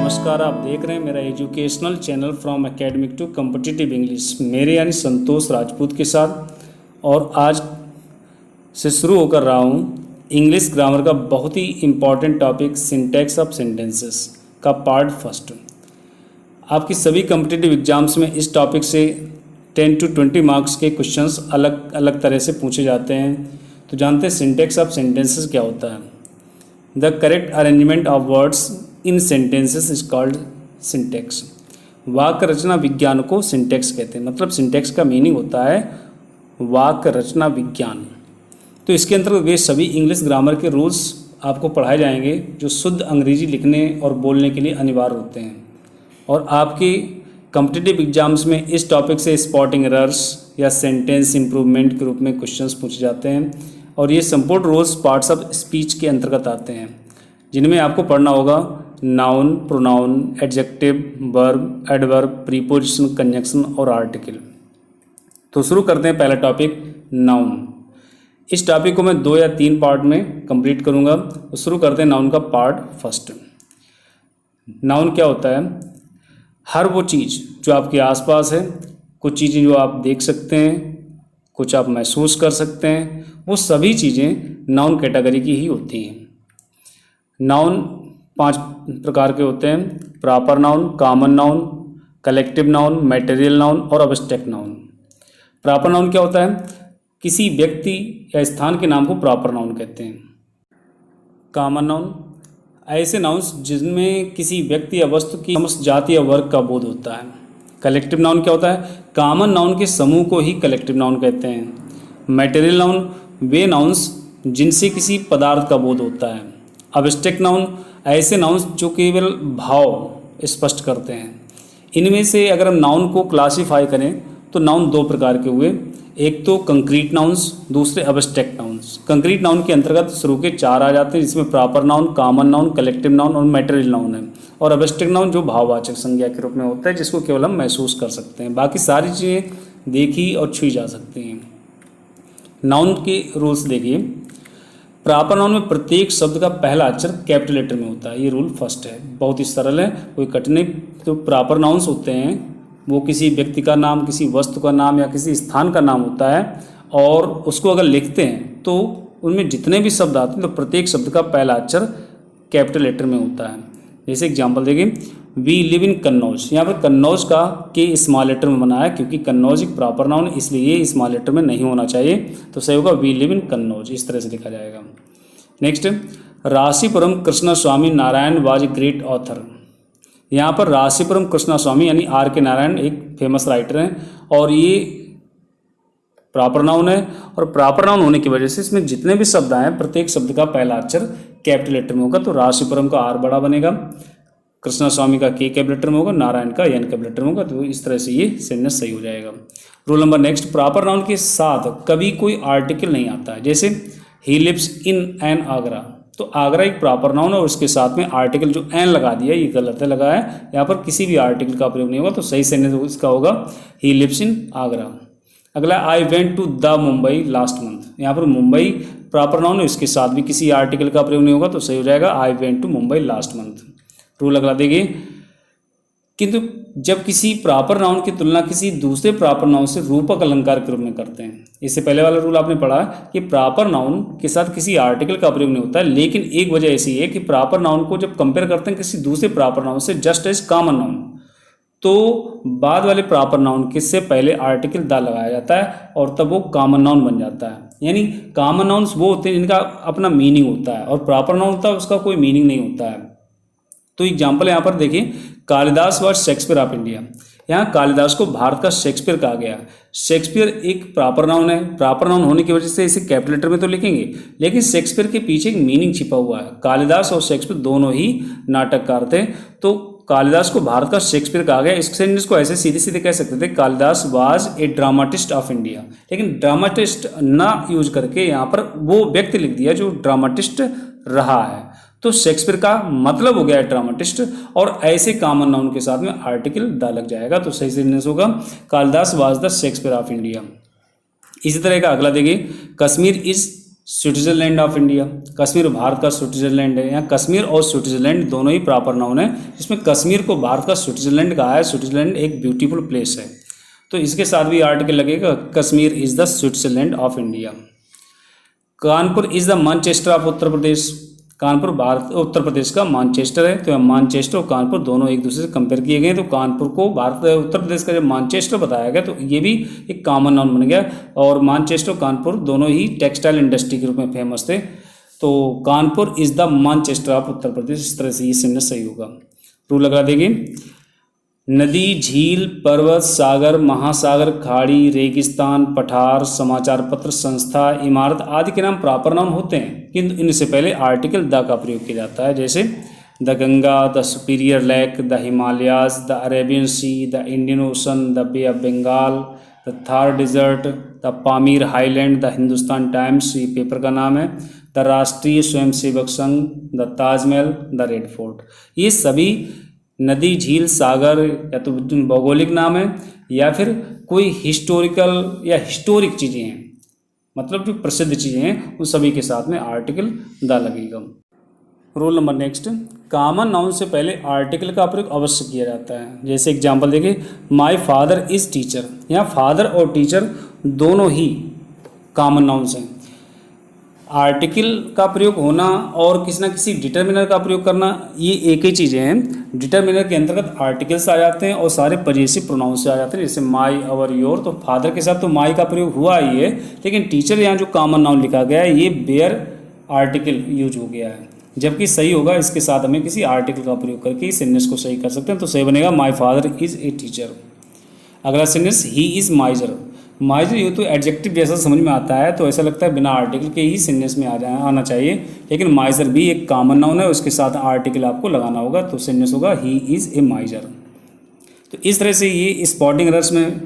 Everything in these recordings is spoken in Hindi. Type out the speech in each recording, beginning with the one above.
नमस्कार, आप देख रहे हैं मेरा educational channel from academic to competitive English, मेरे यानी संतोष राजपूत के साथ। और आज से शुरू होकर रहा हूँ इंग्लिश ग्रामर का बहुत ही important topic syntax of sentences का पार्ट फर्स्ट। आपकी सभी कॉम्पिटिटिव एग्जाम्स में इस टॉपिक से 10 to 20 मार्क्स के क्वेश्चंस अलग अलग तरह से पूछे जाते हैं। तो जानते हैं सिंटैक्स ऑफ सेंटेंसेस क्या होता है। The correct arrangement of words in sentences is called syntax. वाक्य रचना विज्ञान को सिंटैक्स कहते हैं। मतलब सिंटैक्स का मीनिंग होता है वाक्य रचना विज्ञान। तो इसके अंतर्गत वे सभी इंग्लिश ग्रामर के रूल्स आपको पढ़ाए जाएंगे जो शुद्ध अंग्रेजी लिखने और बोलने के लिए अनिवार्य होते हैं। और आपके कॉम्पिटिटिव एग्जाम्स में इस टॉपिक से स्पॉटिंग एरर्स या सेंटेंस इंप्रूवमेंट के रूप में क्वेश्चंस पूछे जाते हैं। और ये संपूर्ण रूल्स पार्ट्स ऑफ स्पीच के अंतर्गत आते हैं, जिनमें आपको पढ़ना होगा noun, pronoun, adjective, verb, adverb, preposition, conjunction और आर्टिकल। तो शुरू करते हैं पहला टॉपिक नाउन। इस टॉपिक को मैं 2 या 3 पार्ट में कंप्लीट करूंगा। तो शुरू करते हैं नाउन का पार्ट फर्स्ट। नाउन क्या होता है? हर वो चीज़ जो आपके आसपास है, कुछ चीज़ें जो आप देख सकते हैं, कुछ आप महसूस कर सकते हैं, वो सभी चीज़ें नाउन कैटेगरी की ही होती हैं। नाउन 5 प्रकार के होते हैं: proper noun, common noun, collective noun, material noun और एब्स्ट्रैक्ट नाउन। प्रॉपर नाउन क्या होता है? किसी व्यक्ति या स्थान के नाम को प्रॉपर नाउन कहते हैं। कॉमन नाउन ऐसे नाउन्स जिनमें किसी व्यक्ति या वस्तु की समस्त जाति या वर्ग का बोध होता है। कलेक्टिव नाउन क्या होता है? कॉमन नाउन के समूह को ही कलेक्टिव नाउन कहते हैं। मटेरियल नाउन वे नाउन्स जिनसे किसी पदार्थ का बोध होता है। एब्स्ट्रैक्ट नाउन ऐसे नाउन्स जो केवल भाव स्पष्ट करते हैं। इनमें से अगर हम नाउन को क्लासीफाई करें तो नाउन 2 प्रकार के हुए, एक तो कंक्रीट नाउन्स, दूसरे एब्स्ट्रैक्ट नाउन्स। कंक्रीट नाउन के अंतर्गत शुरू के 4 आ जाते हैं, जिसमें proper noun, common noun, collective noun और मटेरियल नाउन है। और एब्स्ट्रैक्ट नाउन जो भाववाचक संज्ञा के रूप में होता है, जिसको केवल हम महसूस कर सकते हैं, बाकी सारी चीज़ें देखी और छुई जा सकती हैं। नाउन के रूल्स देखिए। प्रॉपर नाउन में प्रत्येक शब्द का पहला अक्षर कैपिटल लेटर में होता है। ये रूल फर्स्ट है, बहुत ही सरल है, कोई कठिन नहीं। तो प्रॉपर नाउन्स होते हैं वो किसी व्यक्ति का नाम, किसी वस्तु का नाम या किसी स्थान का नाम होता है, और उसको अगर लिखते हैं तो उनमें जितने भी शब्द आते हैं तो प्रत्येक शब्द का पहला अक्षर कैपिटल लेटर में होता है। जैसे एग्जाम्पल देखिए, वी लिव इन कन्नौज। यहाँ पर कन्नौज का के स्मॉल लेटर में बना है, क्योंकि कन्नौज एक प्रॉपर नाउन है, इसलिए ये स्मॉल लेटर में नहीं होना चाहिए। तो सही होगा वी लिव इन कन्नौज, इस तरह से लिखा जाएगा। Next, Rasipuram Krishnaswami Narayan was a great author. यहाँ पर राशिपुरम कृष्णा स्वामी यानी R.K. नारायण एक फेमस राइटर हैं, और ये प्रॉपर नाउन है। और प्रॉपर नाउन होने की वजह से इसमें जितने भी शब्द आए प्रत्येक शब्द का पहला अक्षर कैपिटल लेटर में होगा। तो राशिपुरम का R बड़ा बनेगा, कृष्णा स्वामी का K कैपिटल लेटर में होगा, नारायण का N कैपिटल लेटर में होगा। तो इस तरह से ये सेंटेंस सही हो जाएगा। Rule number next, proper noun के साथ कभी कोई आर्टिकल नहीं आता है। जैसे he lives in an Agra, तो आगरा एक प्रॉपर नाउन है और उसके साथ में आर्टिकल जो एन लगा दिया ये गलत है, लगा है। यहाँ पर किसी भी आर्टिकल का प्रयोग नहीं होगा। तो सही सेंटेंस इसका होगा ही लिव्स इन आगरा। अगला, I went to the Mumbai last month. यहाँ पर मुंबई प्रॉपर नाउन है, इसके साथ भी किसी आर्टिकल का प्रयोग नहीं होगा। तो सही हो जाएगा I went to Mumbai last month. Rule अगला देखिए, किंतु जब किसी प्रॉपर नाउन की तुलना किसी दूसरे प्रॉपर नाउन से रूपक अलंकार के रूप में करते हैं। इससे पहले वाला रूल आपने पढ़ा कि प्रॉपर नाउन के साथ किसी आर्टिकल का प्रयोग नहीं होता है, लेकिन एक वजह ऐसी है कि प्रॉपर नाउन को जब कंपेयर करते हैं किसी दूसरे प्रॉपर नाउन से जस्ट एज कॉमन नाउन, तो बाद वाले प्रॉपर नाउन के से पहले आर्टिकल द लगाया जाता है और तब वो कॉमन नाउन बन जाता है। यानी कॉमन नाउन्स वो होते हैं जिनका अपना मीनिंग होता है, और प्रॉपर नाउन होता है उसका कोई मीनिंग नहीं होता है। तो एग्जाम्पल यहाँ पर देखिए, Kalidas was Shakespeare of India. यहाँ कालिदास को भारत का शेक्सपियर कहा गया। शेक्सपियर एक प्रॉपर नाउन है, प्रॉपर नाउन होने की वजह से इसे कैपिटल लेटर में तो लिखेंगे, लेकिन शेक्सपियर के पीछे एक मीनिंग छिपा हुआ है। कालिदास और शेक्सपियर दोनों ही नाटककार थे, तो कालिदास को भारत का शेक्सपियर कहा गया। इस सेंटेंस को ऐसे सीधे सीधे कह सकते थे, Kalidas was a dramatist of India, लेकिन ड्रामाटिस्ट ना यूज करके यहाँ पर वो व्यक्ति लिख दिया जो ड्रामाटिस्ट रहा है। तो शेक्सपियर का मतलब हो गया ड्रामाटिस्ट, और ऐसे कॉमन नाउन के साथ में आर्टिकल द लग जाएगा। तो सही सेंटेंस होगा Kalidas was the Shakespeare of India. इसी तरह का अगला देखिए, Kashmir is Switzerland of India, Kashmir Bharat का स्विट्जरलैंड है। यहाँ कश्मीर और स्विट्जरलैंड दोनों ही प्रॉपर नाउन है, जिसमें कश्मीर को भारत का स्विट्जरलैंड कहा है। स्विट्जरलैंड एक ब्यूटीफुल प्लेस है, तो इसके साथ भी आर्टिकल लगेगा, Kashmir is the Switzerland of India. Kanpur is the Manchester of Uttar Pradesh, Kanpur Bharat Uttar Pradesh का मैनचेस्टर है। तो यहाँ मैनचेस्टर और कानपुर दोनों एक दूसरे से कंपेयर किए गए, तो कानपुर को भारत उत्तर प्रदेश का जब मैनचेस्टर बताया गया तो ये भी एक कॉमन नाउन बन गया। और मैनचेस्टर और कानपुर दोनों ही टेक्सटाइल इंडस्ट्री के रूप में फेमस थे, तो Kanpur is the Manchester of Uttar Pradesh. इस तरह से ये सेंटेंस सही होगा। रूल लगा देंगे, नदी, झील, पर्वत, सागर, महासागर, खाड़ी, रेगिस्तान, पठार, समाचार पत्र, संस्था, इमारत आदि के नाम प्रॉपर नाउन होते हैं, किंतु इनसे पहले आर्टिकल द का प्रयोग किया जाता है। जैसे the Ganga, the Superior Lake, the Himalayas, the Arabian Sea, the Indian Ocean, the Bay of Bengal, the Thar Desert, the Pamir Highland, the Hindustan Times, ये पेपर का नाम है, the Rashtriya Swayamsevak Sangh, the Taj Mahal, the Red Fort. ये सभी नदी, झील, सागर या तो भौगोलिक नाम है या फिर कोई हिस्टोरिकल या हिस्टोरिक चीज़ें हैं, मतलब जो प्रसिद्ध चीज़ें हैं उन सभी के साथ में आर्टिकल द लगेगा। Rule number next, common noun से पहले आर्टिकल का प्रयोग अवश्य किया जाता है। जैसे एग्जांपल देखिए, माय फादर इज़ टीचर। यहाँ फादर और टीचर दोनों ही कॉमन नाउन्स हैं। आर्टिकल का प्रयोग होना और किसी न किसी डिटर्मिनर का प्रयोग करना, ये एक ही चीज़ें हैं। डिटर्मिनर के अंतर्गत आर्टिकल्स आ जाते हैं और सारे पजेसिव प्रोनाउन से आ जाते हैं, जैसे माई, अवर, योर। तो फादर के साथ तो माई का प्रयोग हुआ ही है, लेकिन टीचर यहाँ जो कॉमन नाउन लिखा गया है ये बेयर आर्टिकल यूज हो गया है, जबकि सही होगा इसके साथ हमें किसी आर्टिकल का प्रयोग करके इस सेंटेंस को सही कर सकते हैं। तो सही बनेगा, my father is a teacher. अगला sentence, he is miser. Miser ये तो एडजेक्टिव जैसा समझ में आता है, तो ऐसा लगता है बिना आर्टिकल के ही सेंटेंस में आना चाहिए, लेकिन माइजर भी एक कॉमन नाउन है, उसके साथ आर्टिकल आपको लगाना होगा, तो सेंटेंस होगा ही इज़ ए माइजर। तो इस तरह से ये स्पॉटिंग एरर्स में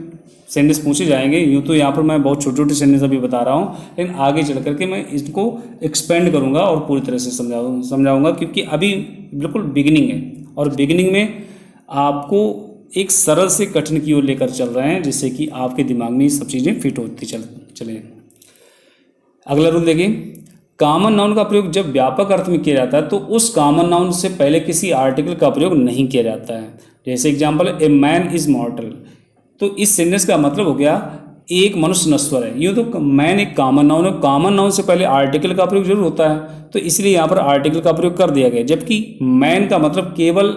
सेंटेंस पूछे जाएंगे। यूँ तो यहाँ पर मैं बहुत छोटे छोटे सेंटेंस अभी बता रहा हूँ, लेकिन आगे चल करके मैं इसको एक्सपेंड करूँगा और पूरी तरह से समझाऊँगा, क्योंकि अभी बिल्कुल बिगिनिंग है और बिगिनिंग में आपको एक सरल से कठिन की ओर लेकर चल रहे हैं, जिससे कि आपके दिमाग में ये सब चीज़ें फिट होती चले। अगला रूल देखिए, कॉमन नाउन का प्रयोग जब व्यापक अर्थ में किया जाता है तो उस कॉमन नाउन से पहले किसी आर्टिकल का प्रयोग नहीं किया जाता है। जैसे एग्जांपल, ए मैन इज़ मॉर्टल। तो इस सेंटेंस का मतलब हो गया एक मनुष्य नश्वर है। यूँ तो मैन एक कॉमन नाउन है, कॉमन नाउन से पहले आर्टिकल का प्रयोग जरूर होता है, तो इसलिए यहाँ पर आर्टिकल का प्रयोग कर दिया गया। जबकि मैन का मतलब केवल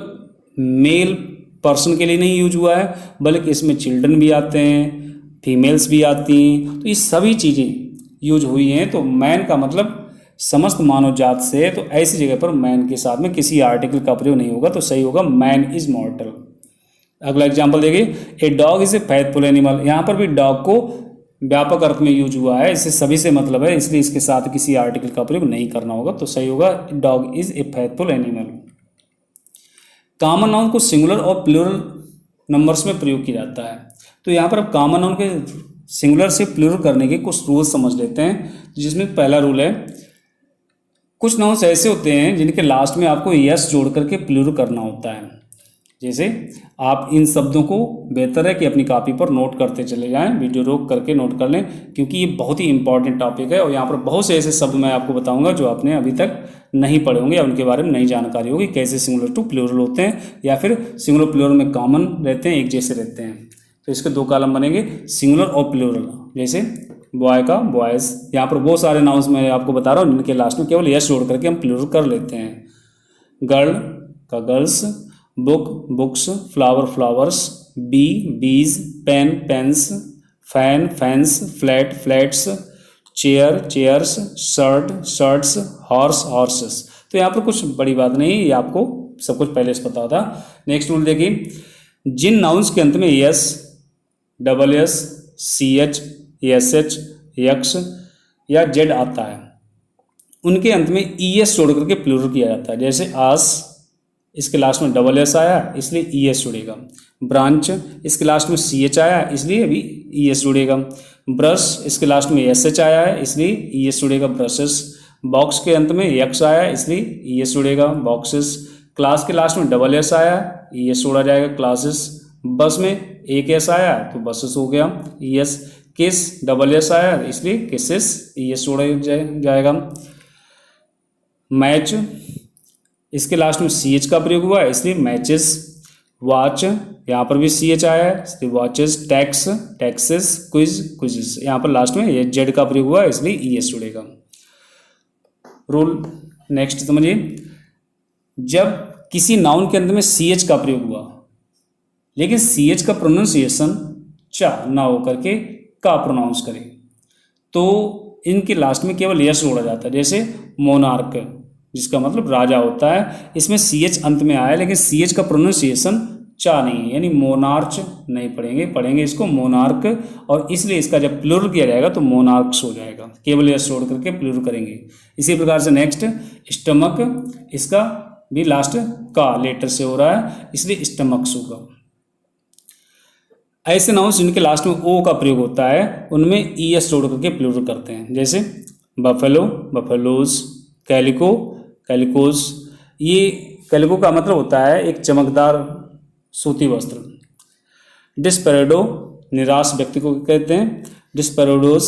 मेल पर्सन के लिए नहीं यूज हुआ है, बल्कि इसमें चिल्ड्रन भी आते हैं, फीमेल्स भी आती हैं, तो ये सभी चीज़ें यूज हुई हैं। तो मैन का मतलब समस्त मानव जात से है, तो ऐसी जगह पर मैन के साथ में किसी आर्टिकल का प्रयोग नहीं होगा, तो सही होगा मैन इज मॉर्टल। अगला एग्जाम्पल देखिए, a dog is a faithful animal. यहाँ पर भी डॉग को व्यापक अर्थ में यूज हुआ है, इससे सभी से मतलब है, इसलिए इसके साथ किसी आर्टिकल का प्रयोग नहीं करना होगा, तो सही होगा dog is a faithful animal. Common noun को सिंगुलर और प्लूरल नंबर्स में प्रयोग किया जाता है। तो यहाँ पर अब कॉमन नाउन के सिंगुलर से प्लूरल करने के कुछ रूल समझ लेते हैं, जिसमें पहला रूल है, कुछ नाउन्स ऐसे होते हैं जिनके लास्ट में आपको यस जोड़ करके प्लूरल करना होता है। जैसे आप इन शब्दों को बेहतर है कि अपनी कॉपी पर नोट करते चले जाएं, वीडियो रोक करके नोट कर लें, क्योंकि ये बहुत ही इंपॉर्टेंट टॉपिक है और यहाँ पर बहुत से ऐसे शब्द मैं आपको बताऊंगा जो आपने अभी तक नहीं पढ़े होंगे या उनके बारे में नई जानकारी होगी, कैसे सिंगुलर टू प्लूरल होते हैं या फिर सिंगुलर प्लूरल में कॉमन रहते हैं, एक जैसे रहते हैं। तो इसके दो कॉलम बनेंगे, सिंगुलर और प्लूरल। जैसे बॉय का बॉयज़, यहाँ पर बहुत सारे नाउन्स मैं आपको बता रहा हूँ जिनके लास्ट में केवल यस जोड़ करके हम प्लूरल कर लेते हैं। गर्ल का girls, book books, flower flowers, bee bees, pen pens, fan fans, flat flats, chair chairs, shirt shirts, horse horses. तो यहाँ पर कुछ बड़ी बात नहीं, ये आपको सब कुछ पहले से पता होता। नेक्स्ट रूल देखिए, जिन नाउन्स के अंत में s, double s, c h, s h, x या जेड आता है, उनके अंत में ई एस जोड़ करके प्लूरल किया जाता है। जैसे आस, इसके लास्ट में डबल एस आया इसलिए ई एस जुड़ेगा। ब्रांच, इसके लास्ट में सी एच आया इसलिए अभी ई एस जुड़ेगा। ब्रश, इसके लास्ट में एस एच आया है इसलिए ई एस जुड़ेगा, ब्रशेस। बॉक्स के अंत में यक्स आया इसलिए ई एस जुड़ेगा, बॉक्सेस। क्लास के लास्ट में डबल एस आया, ई एस जोड़ा जाएगा, क्लासेस। बस में एक एस आया तो बसेस हो गया, ई एस। किस डबल एस आया इसलिए किसेस ई एस जोड़ा जाएगा। मैच, इसके लास्ट में सी एच का प्रयोग हुआ है इसलिए मैचेस। वॉच, यहाँ पर भी सी एच आया है इसलिए watches. Tax, taxes. Quiz, quizzes, यहाँ पर लास्ट में ये जेड का प्रयोग हुआ है इसलिए ई एस जुड़ेगा। रूल नेक्स्ट समझिए, जब किसी नाउन के अंत में सी एच का प्रयोग हुआ लेकिन सी एच का प्रोनाउंसिएशन चा ना होकर के का प्रोनाउंस करें तो इनके लास्ट में केवल यस जोड़ा जाता है। जैसे मोनार्क, जिसका मतलब राजा होता है, इसमें सी एच अंत में आया लेकिन सी एच का प्रोनाउंसिएशन चा नहीं है, यानी मोनार्च नहीं पढ़ेंगे इसको मोनार्क, और इसलिए इसका जब प्लूरल किया जाएगा तो मोनार्क्स हो जाएगा, केवल यस छोड़ करके प्लूरल करेंगे। इसी प्रकार से नेक्स्ट स्टमक, इसका भी लास्ट का लेटर से हो रहा है इसलिए स्टमक्स होगा। ऐसे नाउन्स जिनके लास्ट में ओ का प्रयोग होता है उनमें ई एस जोड़ करके प्लूरल करते हैं। जैसे बफेलो, बफेलोज। कैलिको, कैलिकोज। ये कैलिको का मतलब होता है एक चमकदार सूती वस्त्र। डिस्पेरेडो, निराश व्यक्ति को कहते हैं desperados.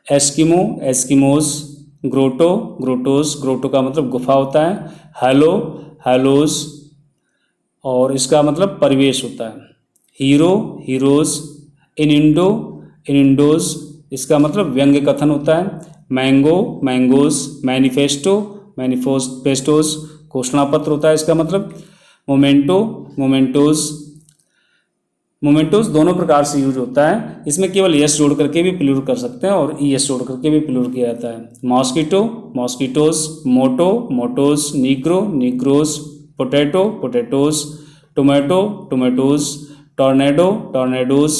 Eskimo, Eskimos. Grotto, grottos. Grotto का मतलब गुफा होता है। हैलो, हैलोज, और इसका मतलब परिवेश होता है। Hero, heroes. इनिंडो, इनिंडोज, इसका मतलब व्यंग्य कथन होता है। Mango, mangoes. मैनिफेस्टो, मैनिफेस्टोज, घोषणा पत्र होता है इसका मतलब। Memento, mementos. मोमेंटोज दोनों प्रकार से यूज होता है, इसमें केवल यस जोड़ करके भी प्लूरल कर सकते हैं और ई एस जोड़ करके भी प्लूरल किया जाता है। Mosquito, mosquitoes. Motto, mottoes. Negro, negroes. Potato, potatoes. Tomato, tomatoes. Tornado, tornadoes.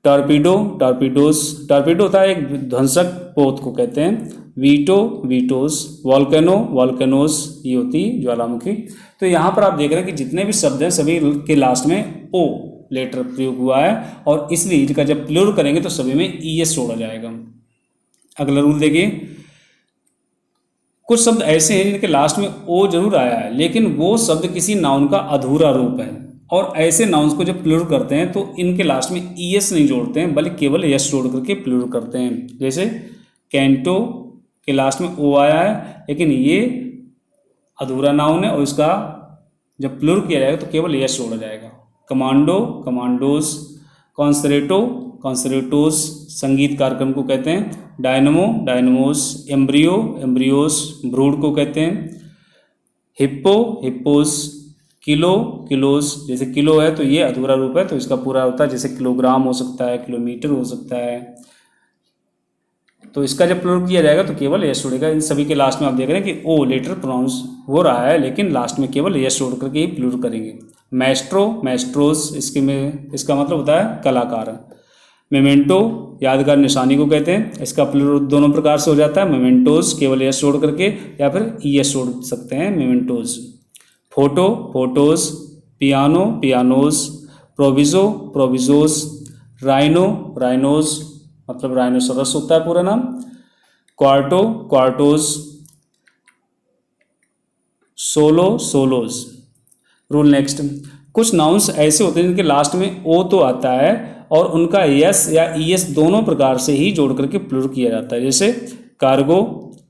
Torpedo, torpedoes. Torpedo होता है एक ध्वंसक पोत को कहते हैं। Veto, vetoes. वॉल्केनो, वॉल्केनोज, ये होती ज्वालामुखी। तो यहाँ पर आप देख रहे हैं कि जितने भी शब्द हैं सभी के लास्ट में ओ लेटर प्रयोग हुआ है और इसलिए इनका जब प्लूरल करेंगे तो सभी में ई एस जोड़ा जाएगा। अगला रूल देखिए, कुछ शब्द ऐसे हैं जिनके लास्ट में ओ जरूर आया है लेकिन वो शब्द किसी नाउन का अधूरा रूप है, और ऐसे नाउन्स को जब प्लूरल करते हैं तो इनके लास्ट में ई एस नहीं जोड़ते हैं बल्कि केवल यस जोड़ करके प्लूरल करते हैं। जैसे कैंटो के लास्ट में ओ आया है लेकिन ये अधूरा नाउन है और इसका जब प्लूरल किया जाएगा तो केवल यस जोड़ा जाएगा। Commando, commandos. कॉन्सरेटो, कॉन्सरेटोज, संगीत कार्यक्रम को कहते हैं। डायनमो, डायनमोज। एम्ब्रियो, एम्ब्रियोस, भ्रूण को कहते हैं। Hippo, hippos. किलो, किलोज, जैसे किलो है तो ये अधूरा रूप है तो इसका पूरा होता है, जैसे किलोग्राम हो सकता है, किलोमीटर हो सकता है, तो इसका जब प्लूरल किया जाएगा तो केवल यस जोड़ेगा। इन सभी के लास्ट में आप देख रहे हैं कि ओ लेटर प्रोनाउंस हो रहा है लेकिन लास्ट में केवल यस जोड़ करके ही प्लूरल करेंगे। मैस्ट्रो, मैस्ट्रोस, इसका मतलब होता है कलाकार। मेमेंटो, यादगार निशानी को कहते हैं, इसका प्लूरल दोनों प्रकार से हो जाता है। मेमेंटोज केवल यस जोड़ करके या फिर ई एस जोड़ सकते हैं, mementos. Photo, photos. Piano, pianos. Proviso, provisos. Rhino, rhinos, मतलब राइनोसोरस होता है पूरा नाम। Quarto, quartos. Solo, solos. Rule next, कुछ नाउन्स ऐसे होते हैं जिनके लास्ट में ओ तो आता है और उनका यस या ई एस दोनों प्रकार से ही जोड़ करके प्लूरल किया जाता है। जैसे कार्गो,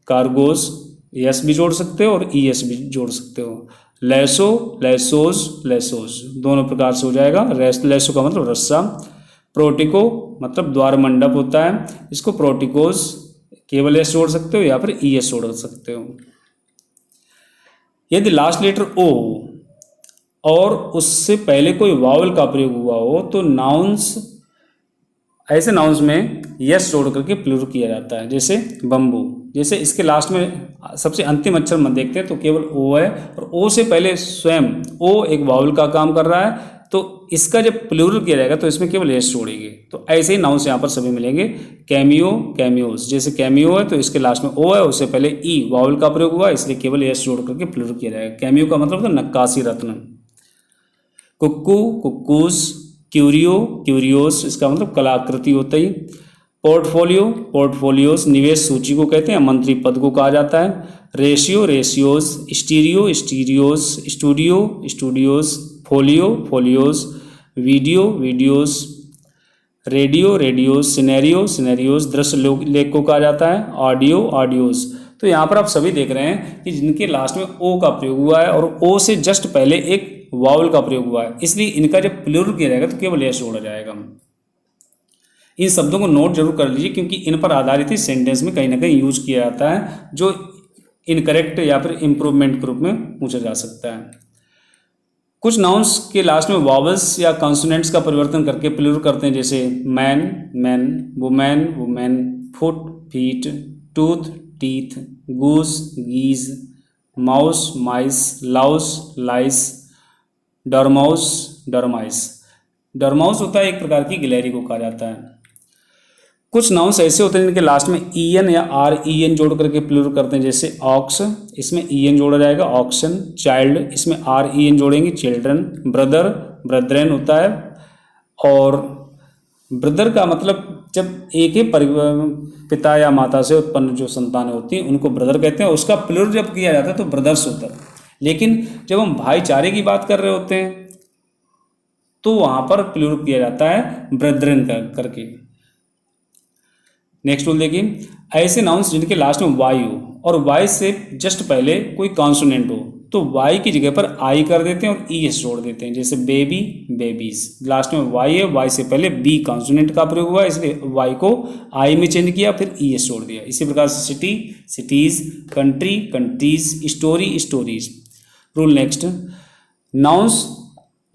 कार्गोज, यस भी जोड़ सकते हो और ई एस भी जोड़ सकते हो। लैसो, लैसोज, लैसोज, दोनों प्रकार से हो जाएगा। लैसो का मतलब रस्सा। प्रोटिको मतलब द्वार मंडप होता है, इसको प्रोटिकोज केवल एस जोड़ सकते हो या फिर ई एस जोड़ सकते हो। यदि लास्ट लेटर ओ और उससे पहले कोई वावल का प्रयोग हुआ हो तो नाउन्स, ऐसे नाउन्स में यस जोड़ करके प्लूरल किया जाता है। जैसे बम्बू, जैसे इसके लास्ट में सबसे अंतिम अक्षर में देखते हैं तो केवल ओ है और ओ से पहले स्वयं ओ एक वावल का काम कर रहा है तो इसका जब प्लूरल किया जाएगा तो इसमें केवल यस जोड़ेंगे। तो ऐसे ही नाउन्स यहाँ पर सभी मिलेंगे। कैमियो, कैमियोज, जैसे कैमियो है तो इसके लास्ट में ओ है, उससे पहले ई वावल का प्रयोग हुआ इसलिए केवल यस जोड़ करके प्लूरल किया जाएगा। कैमियो का मतलब होता है नक्काशी रत्न। कुक्कू, कुक्कूज। क्यूरियो, क्यूरियोस, इसका मतलब कलाकृति होता ही। पोर्टफोलियो, पोर्टफोलियोस, निवेश सूची को कहते हैं, मंत्री पद को कहा जाता है। Ratio, ratios. Stereo, stereos. Studio, studios. Folio, folios. Video, videos. Radio radios, scenario scenarios, दृश्य लेख को कहा जाता है। Audio audios. तो यहाँ पर आप सभी देख रहे हैं कि जिनके लास्ट में ओ का प्रयोग हुआ है और ओ से जस्ट पहले एक वावल का प्रयोग हुआ है, इसलिए इनका जब प्लूरल किया जाएगा तो केवल यस जोड़ा जाएगा। इन शब्दों को नोट जरूर कर लीजिए क्योंकि इन पर आधारित ही सेंटेंस में कहीं ना कहीं यूज किया जाता है, जो इनकरेक्ट या फिर इम्प्रूवमेंट के रूप में पूछा जा सकता है। कुछ नाउन्स के लास्ट में वावल्स या कॉन्सोनेंट्स का परिवर्तन करके प्लूरल करते हैं, जैसे man man, women women, foot feet, tooth teeth, goose geese, mouse mice, louse lice, dormouse dormice. Dormouse होता है एक प्रकार की गिलहरी को कहा जाता है। कुछ नाउन्स ऐसे होते हैं जिनके लास्ट में ईएन या आर ईएन जोड़ करके प्लूरल करते हैं, जैसे ऑक्स, इसमें ईएन जोड़ा जाएगा ऑक्सन। चाइल्ड, इसमें आर ईएन जोड़ेंगे चिल्ड्रन। ब्रदर ब्रदरन होता है, और ब्रदर का मतलब जब एक ही पिता या माता से उत्पन्न जो संतानें होती हैं उनको ब्रदर कहते हैं। उसका प्लूरल जब किया जाता है तो ब्रदर्स होता है, लेकिन जब हम भाईचारे की बात कर रहे होते हैं तो वहां पर प्लूरल किया जाता है ब्रदरन करके। नेक्स्ट रूल देखिए, ऐसे नाउन्स जिनके लास्ट में वाई हो और वाई से जस्ट पहले कोई कॉन्सोनेंट हो तो वाई की जगह पर आई कर देते हैं और ई एस जोड़ देते हैं, जैसे बेबी बेबीज। लास्ट में वाई है, वाई से पहले बी कॉन्सोनेंट का प्रयोग हुआ, इसलिए वाई को आई में चेंज किया, फिर ई एस जोड़ दिया। इसी प्रकार से city cities, country countries, story stories. Rule next, nouns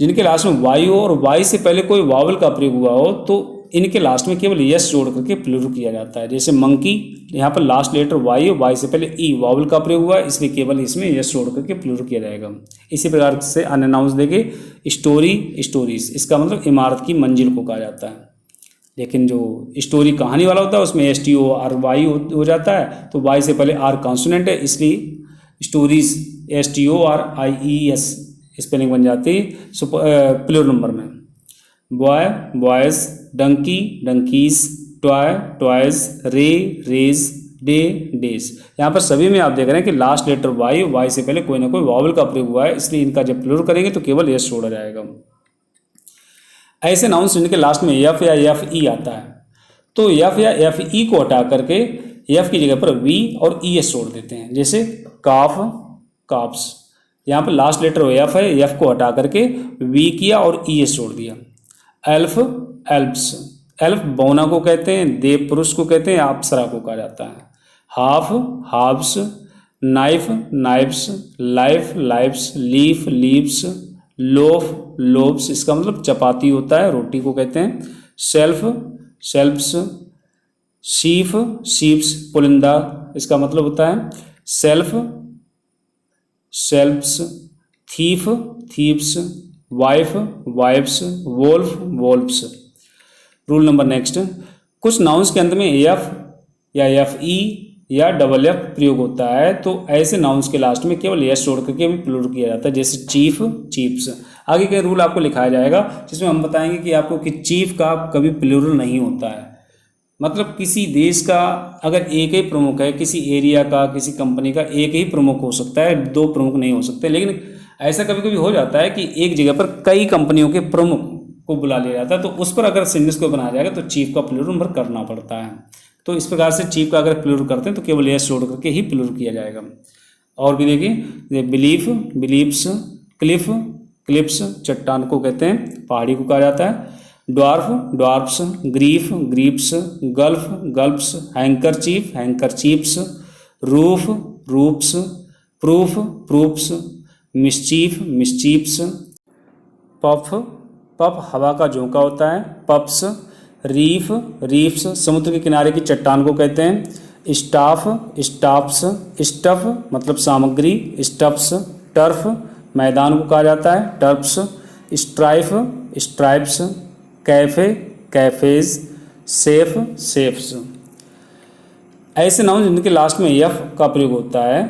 जिनके लास्ट में वाई हो और वाई से पहले कोई वावल का प्रयोग हुआ हो तो इनके लास्ट में केवल यस जोड़ करके प्लूरल किया जाता है, जैसे मंकी, यहाँ पर लास्ट लेटर वाई है, वाई से पहले ई वावल का प्रयोग हुआ है, इसलिए केवल इसमें यस जोड़ करके प्लूरल किया जाएगा। इसी प्रकार से अन्य नाउन्स देखे, स्टोरी स्टोरीज, इसका मतलब इमारत की मंजिल को कहा जाता है, लेकिन जो स्टोरी कहानी वाला होता है उसमें s t o r y हो जाता है, तो वाई से पहले आर कॉन्सोनेंट है, इसलिए stories s t o r i e s spelling बन जाती है प्लूरल नंबर में। Boy boys, donkey donkeys, toy toys, ray rays, day days. यहाँ पर सभी में आप देख रहे हैं कि लास्ट लेटर वाई, वाई से पहले कोई ना कोई वावल का प्रयोग हुआ है, इसलिए इनका जब प्लूरल करेंगे तो केवल यस छोड़ा जाएगा। ऐसे नाउन्स जिनके लास्ट में एफ या एफ ई आता है तो एफ या एफ ई को हटा करके एफ की जगह पर वी और ई एस छोड़ देते हैं, जैसे काफ काफ्स। यहाँ पर लास्ट लेटर एफ है, एफ को हटा करके वी किया और ई एस छोड़ दिया। एल्फ एल्प्स, एल्फ बौना को कहते हैं, देव पुरुष को कहते हैं, अप्सरा को कहा जाता है। Half halfs, knife knifes, life lifes, leaf leaves, loaf loafs, इसका मतलब चपाती होता है, रोटी को कहते हैं। शेल्फ शेल्फ्स, शीफ शीप्स, पुलिंदा, इसका मतलब होता है self shelfs. Thief thiefs, wife wifes, wolf wolfs. Rule number next, कुछ नाउन्स के अंत में एफ या एफ ई या डबल एफ प्रयोग होता है तो ऐसे नाउन्स के लास्ट में केवल यस जोड़ करके भी प्लूरल किया जाता है, जैसे चीफ चीफ्स। आगे का रूल आपको लिखाया जाएगा जिसमें हम बताएंगे कि आपको कि चीफ का कभी प्लूरल नहीं होता है, मतलब किसी देश का अगर एक ही प्रमुख है, किसी एरिया का किसी कंपनी का एक ही प्रमुख हो सकता है, दो प्रमुख नहीं हो सकते। लेकिन ऐसा कभी कभी हो जाता है कि एक जगह पर कई कंपनियों के प्रमुख को बुला लिया जाता है, तो उस पर अगर सेंटेंस को बनाया जाएगा तो चीफ का प्लूरल नंबर करना पड़ता है। तो इस प्रकार से चीफ का अगर प्लूरल करते हैं तो केवल यस जोड़ करके ही प्लूरल किया जाएगा। और भी देखिए, बिलीफ बिलीफ्स, क्लिफ क्लिप्स, चट्टान को कहते हैं, पहाड़ी को कहा जाता है। Dwarf dwarfs, grief griefs, gulf gulfs, handkerchief handkerchiefs, roof roofs, proof proofs, mischief mischiefs, puff puff हवा का झोंका होता है, पफ्स। रीफ रीफ्स, समुद्र के किनारे की चट्टान को कहते हैं। स्टाफ स्टाफ्स, स्टफ मतलब सामग्री, स्टफ्स। टर्फ मैदान को कहा जाता है, turfs. Strife stripes, cafe cafes, safe safes. ऐसे नाउन जिनके लास्ट में यफ का प्रयोग होता है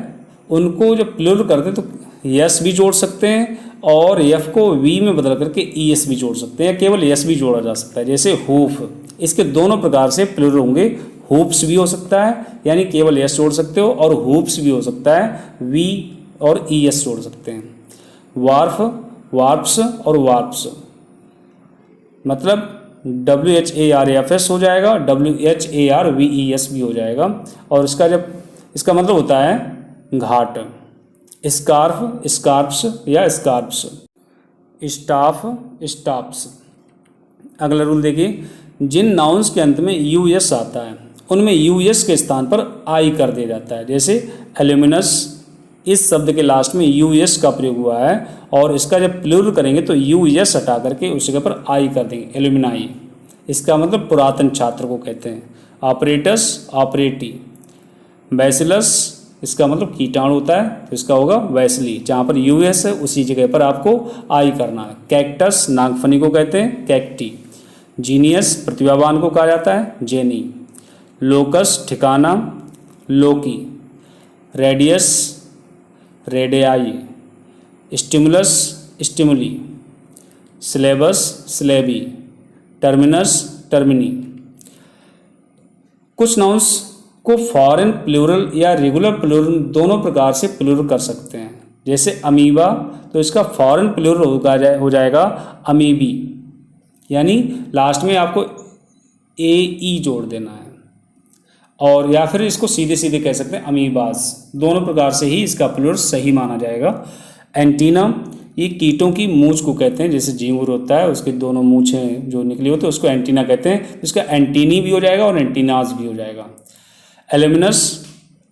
उनको जब प्लूरल करते हैं तो यस भी जोड़ सकते हैं और यफ को वी में बदल करके ई एस भी जोड़ सकते हैं, केवल यस भी जोड़ा जा सकता है, जैसे हूफ। इसके दोनों प्रकार से प्लूरल होंगे, हूप्स भी हो सकता है यानी केवल यस जोड़ सकते हो, और हूप्स भी हो सकता है वी और ई एस जोड़ सकते हैं। वार्फ वार्प्स और वार्प्स, मतलब WHARFS हो जाएगा, WHARVES भी हो जाएगा। और इसका मतलब होता है घाट, स्कार्फ स्कार्प्स या स्कार्प्स, स्टाफ स्टाफ्स। अगला रूल देखिए, जिन नाउन्स के अंत में यूएस आता है उनमें यूएस के स्थान पर आई कर दिया जाता है। जैसे एल्यूमिनस, इस शब्द के लास्ट में यूएस का प्रयोग हुआ है और इसका जब प्लूरल करेंगे तो यूएस हटा करके उस जगह पर आई कर देंगे, एल्यूमिनाई। इसका मतलब पुरातन छात्र को कहते हैं। ऑपरेटस ऑपरेटी, बैसिलस इसका मतलब कीटाणु होता है तो इसका होगा वैसली, जहाँ पर यूएस है उसी जगह पर आपको आई करना है। कैक्टस नागफनी को कहते हैं कैक्टी। जीनियस प्रतिभावान को कहा जाता है जेनी। लोकस ठिकाना loci. Radius radii. Stimulus stimuli. Syllabus syllabi. Terminus termini. कुछ नाउन्स को फॉरेन प्लूरल या रेगुलर प्लूरल दोनों प्रकार से प्लूरल कर सकते हैं। जैसे अमीबा, तो इसका फॉरेन प्लूरल हो जाएगा अमीबी, यानी लास्ट में आपको ए जोड़ देना है। और या फिर इसको सीधे सीधे कह सकते हैं अमीबाज। दोनों प्रकार से ही इसका प्लूरल सही माना जाएगा। एंटीना, ये कीटों की मूंछ को कहते हैं। जैसे झींगुर होता है उसके दोनों मूंछें जो निकली होती है उसको एंटीना कहते हैं। इसका एंटीनी भी हो जाएगा और एंटीनाज भी हो जाएगा। एल्यूमिनस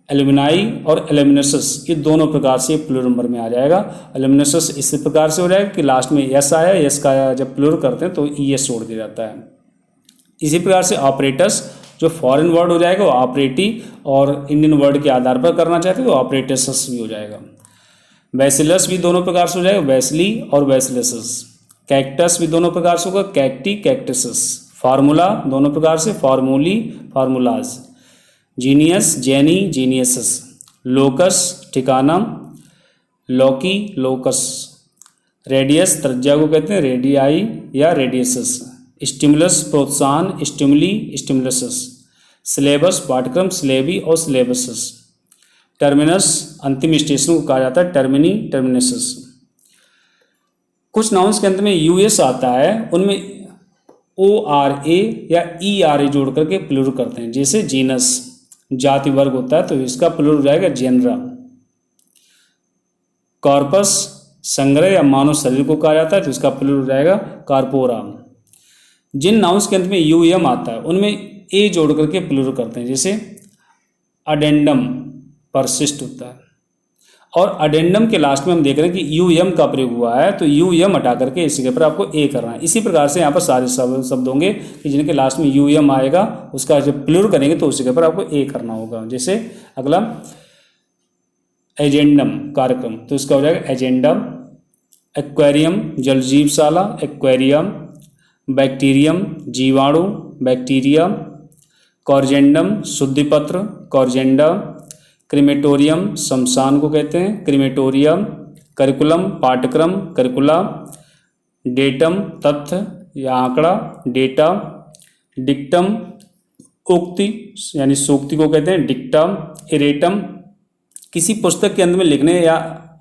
एल्यूमिनाई और एल्यूमिनसस, ये दोनों प्रकार से प्लूरल नंबर में आ जाएगा। एल्यूमिनसस इस प्रकार से हो जाएगा कि लास्ट में एस आया, एस का जब प्लूरल करते हैं तो ईएस छोड़ दिया जाता है। इसी प्रकार से ऑपरेटस, जो फॉरेन वर्ड हो जाएगा वो ऑपरेटी, और इंडियन वर्ड के आधार पर करना चाहते हैं तो ऑपरेटसस भी हो जाएगा। वैसिलस भी दोनों प्रकार से हो जाएगा, वैसली और वैसिलसस। कैक्टस भी दोनों प्रकार से होगा, कैक्टी कैक्टसस। फार्मूला दोनों प्रकार से, formulae formulas. Genius genii geniuses. Locus ठिकाना लौकी लोकस। रेडियस त्रिज्या को कहते हैं रेडियाई या रेडियसस। स्टिमुलस प्रोत्साहन स्टिमुली स्टिमुलसस। सिलेबस पाठ्यक्रम सिलेबी और सिलेबसस। टर्मिनस अंतिम स्टेशन को कहा जाता है टर्मिनी टर्मिनसस। कुछ नाउन्स के अंत में यूएस आता है, उनमें ORA या ERA जोड़ करके प्लूरल करते हैं। जैसे जीनस जाति वर्ग होता है तो इसका प्लूरल हो जाएगा जेनरा। कॉर्पस संग्रह या मानव शरीर को कहा जाता है तो इसका प्लूरल हो जाएगा कार्पोरा। जिन नाउन्स के अंत में UM आता है उनमें ए जोड़ करके प्लूरल करते हैं। जैसे अडेंडम परसिस्ट होता है, और अडेंडम के लास्ट में हम देख रहे हैं कि UM का प्रयोग हुआ है तो UM हटा करके इसी के ऊपर आपको ए करना है। इसी प्रकार से यहाँ पर सारे शब्द होंगे कि जिनके लास्ट में UM आएगा उसका जब प्लूरल करेंगे तो उसी के ऊपर आपको ए करना होगा। जैसे अगला एजेंडम कार्यक्रम, तो इसका हो जाएगा एजेंडम। एक्वेरियम जलजीवशाला एक्वेरियम। बैक्टीरियम जीवाणु बैक्टीरिया। कॉर्जेंडम शुद्धिपत्र कॉर्जेंडा। क्रीमेटोरियम शमशान को कहते हैं क्रीमेटोरियम। करिकुलम पाठ्यक्रम करिकुला। डेटम तथ्य या आंकड़ा डेटा। डिक्टम उक्ति यानी सूक्ति को कहते हैं डिक्टम। इरेटम किसी पुस्तक के अंत में लिखने या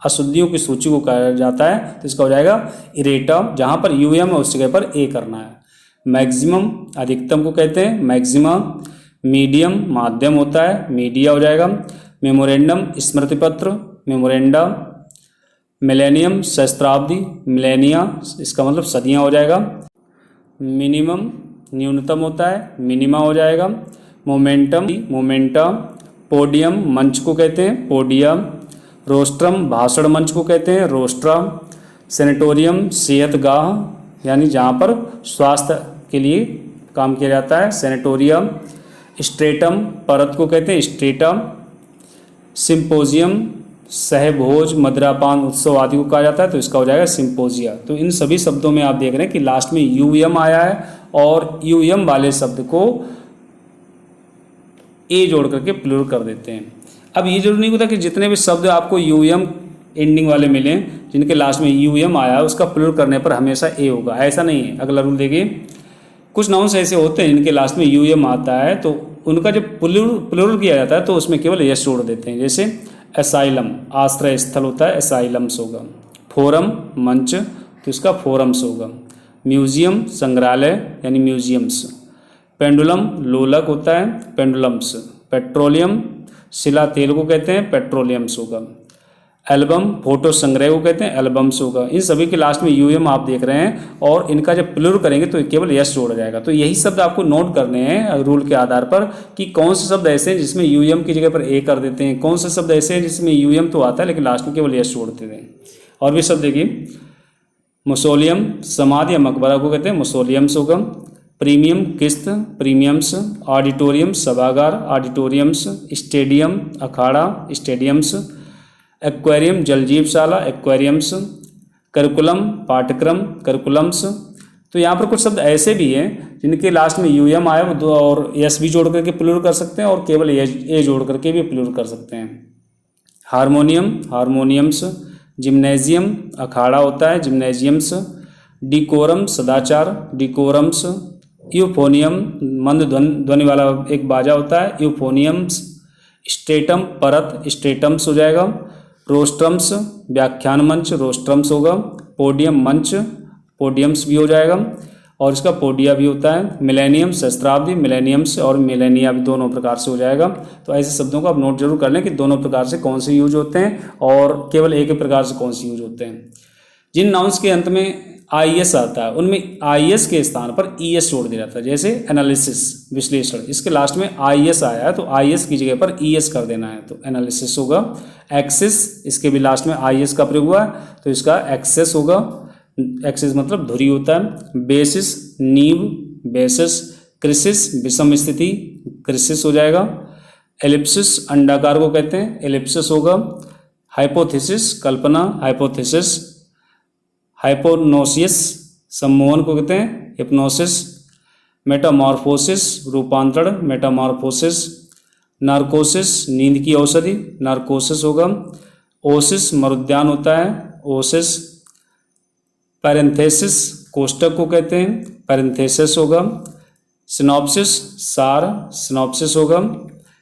अशुद्धियों की सूची को कहा जाता है तो इसका हो जाएगा इरेटम, जहाँ पर UM है उस जगह पर ए करना है। मैक्सिमम अधिकतम को कहते हैं मैक्सिमम। मीडियम माध्यम होता है मीडिया हो जाएगा। मेमोरेंडम स्मृति पत्र मेमोरेंडा। मिलेनियम सहस्त्राब्दी मिलेनिया, इसका मतलब सदियां हो जाएगा। मिनिमम न्यूनतम होता है मिनिमा हो जाएगा। Momentum momenta. पोडियम मंच को कहते हैं पोडियम। रोस्ट्रम भाषण मंच को कहते हैं रोस्ट्रम। सेनेटोरियम सेहतगाह यानी जहाँ पर स्वास्थ्य के लिए काम किया जाता है सेनेटोरियम। स्ट्रेटम परत को कहते हैं स्ट्रेटम। सिंपोजियम सहभोज मदिरापान उत्सव आदि को कहा जाता है तो इसका हो जाएगा सिंपोजिया। तो इन सभी शब्दों में आप देख रहे हैं कि लास्ट में UM आया है और UM वाले शब्द को ए जोड़ करके प्लूरल कर देते हैं। अब ये जरूरी नहीं होता कि जितने भी शब्द आपको UM एंडिंग वाले मिले जिनके लास्ट में UM आया है उसका प्लूरल करने पर हमेशा ए होगा, ऐसा नहीं है। अगला रूल देखिए, कुछ नाउन्स ऐसे होते हैं जिनके लास्ट में UM आता है तो उनका जब प्लूरल किया जाता है तो उसमें केवल यस जोड़ देते हैं। जैसे एसाइलम आश्रय स्थल होता है एसाइलम्स होगा। फोरम मंच तो इसका फोरम्स होगा। म्यूजियम संग्रहालय यानी म्यूजियम्स। पेंडुलम लोलक होता है, पेंडुलम्स। पेट्रोलियम शिला तेल को कहते हैं, पेट्रोलियम्स होगा। एल्बम फोटो संग्रह को कहते हैं, एल्बम्स होगा। इन सभी के लास्ट में यूएम आप देख रहे हैं और इनका जब प्लूरल करेंगे तो केवल यस जोड़ा जाएगा। तो यही शब्द आपको नोट करने हैं रूल के आधार पर कि कौन से शब्द ऐसे हैं जिसमें यूएम की जगह पर ए कर देते हैं, कौन से शब्द ऐसे हैं जिसमें यूएम तो आता है लेकिन लास्ट में केवल यस जोड़ देते हैं। और भी शब्द देखिए, मुसोलियम समाधि या मकबरा को कहते हैं, मुसोलियम्स होगा। प्रीमियम किस्त, प्रीमियम्स। ऑडिटोरियम सभागार, ऑडिटोरियम्स। स्टेडियम अखाड़ा, स्टेडियम्स। एक्वेरियम जलजीवशाला, एक्वेरियम्स। करिकुलम पाठ्यक्रम, करिकुलम्स। तो यहाँ पर कुछ शब्द ऐसे भी हैं जिनके लास्ट में यूएम आया और एस भी जोड़ करके प्लूरल कर सकते हैं और केवल ए जोड़ करके भी प्लूरल कर सकते हैं। Harmonium, harmoniums. जिम्नेजियम अखाड़ा होता है, जिम्नेजियम्स। डिकोरम सदाचार, डिकोरम्स। यूफोनियम मंद ध्वनि वाला एक बाजा होता है, यूफोनियम्स। स्ट्रेटम परत, स्ट्रेटम्स हो जाएगा। रोस्ट्रम्स व्याख्यान मंच, रोस्ट्रम्स होगा। पोडियम मंच, पोडियम्स भी हो जाएगा और इसका पोडिया भी होता है। मिलेनियम सहस्त्राब्दी, मिलेनियम्स और मिलेनिया भी दोनों प्रकार से हो जाएगा। तो ऐसे शब्दों को आप नोट जरूर कर लें कि दोनों प्रकार से कौन से यूज होते हैं और केवल एक ही प्रकार से कौन से यूज होते हैं। जिन नाउन्स के अंत में आईएस आता है उनमें आईएस के स्थान पर ईएस जोड़ दिया जाता है, जैसे एनालिसिस विश्लेषण, इसके लास्ट में आईएस आया है तो आईएस की जगह पर ईएस कर देना है तो एनालिसिस होगा। एक्सिस, इसके भी लास्ट में आईएस का प्रयोग हुआ है तो इसका एक्सेस होगा। एक्सिस मतलब धुरी होता है। बेसिस नींव, बेसिस। क्रिसिस विषम स्थिति, क्रिसिस हो जाएगा। एलिप्सिस अंडाकार को कहते हैं, एलिप्सिस होगा। हाइपोथेसिस कल्पना, हाइपोथेसिस। हाइपोनोसिस सम्मोहन को कहते हैं, हिप्नोसिस। मेटामॉर्फोसिस रूपांतरण, मेटामॉर्फोसिस। नार्कोसिस नींद की औषधि, नार्कोसिस होगा। ओसिस मरुद्यान होता है, ओसिस। पैरेंथेसिस कोष्टक को कहते हैं, पैरेंथेसिस होगा। सिनॉप्सिस सार, सिनॉप्सिस होगा।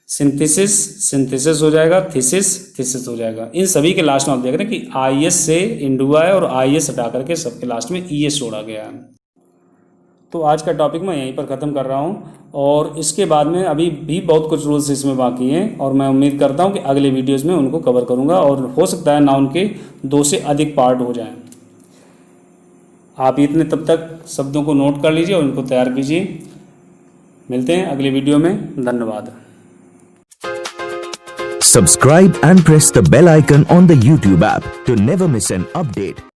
सिंथेसिस, सिंथेसिस हो जाएगा। थीसिस, थीसिस हो जाएगा। इन सभी के लास्ट में आप देख रहे हैं कि आईएस से इंडुआ है और आईएस हटा करके सबके लास्ट में ईएस जोड़ा गया है। तो आज का टॉपिक मैं यहीं पर ख़त्म कर रहा हूँ और इसके बाद में अभी भी बहुत कुछ रूल्स इसमें बाकी हैं और मैं उम्मीद करता हूँ कि अगले वीडियोज़ में उनको कवर करूँगा और हो सकता है नाउन के 2 से अधिक पार्ट हो जाएँ। आप इतने तब तक शब्दों को नोट कर लीजिए और उनको तैयार कीजिए। मिलते हैं अगले वीडियो में। धन्यवाद। Subscribe and press the bell icon on the YouTube app to never miss an update.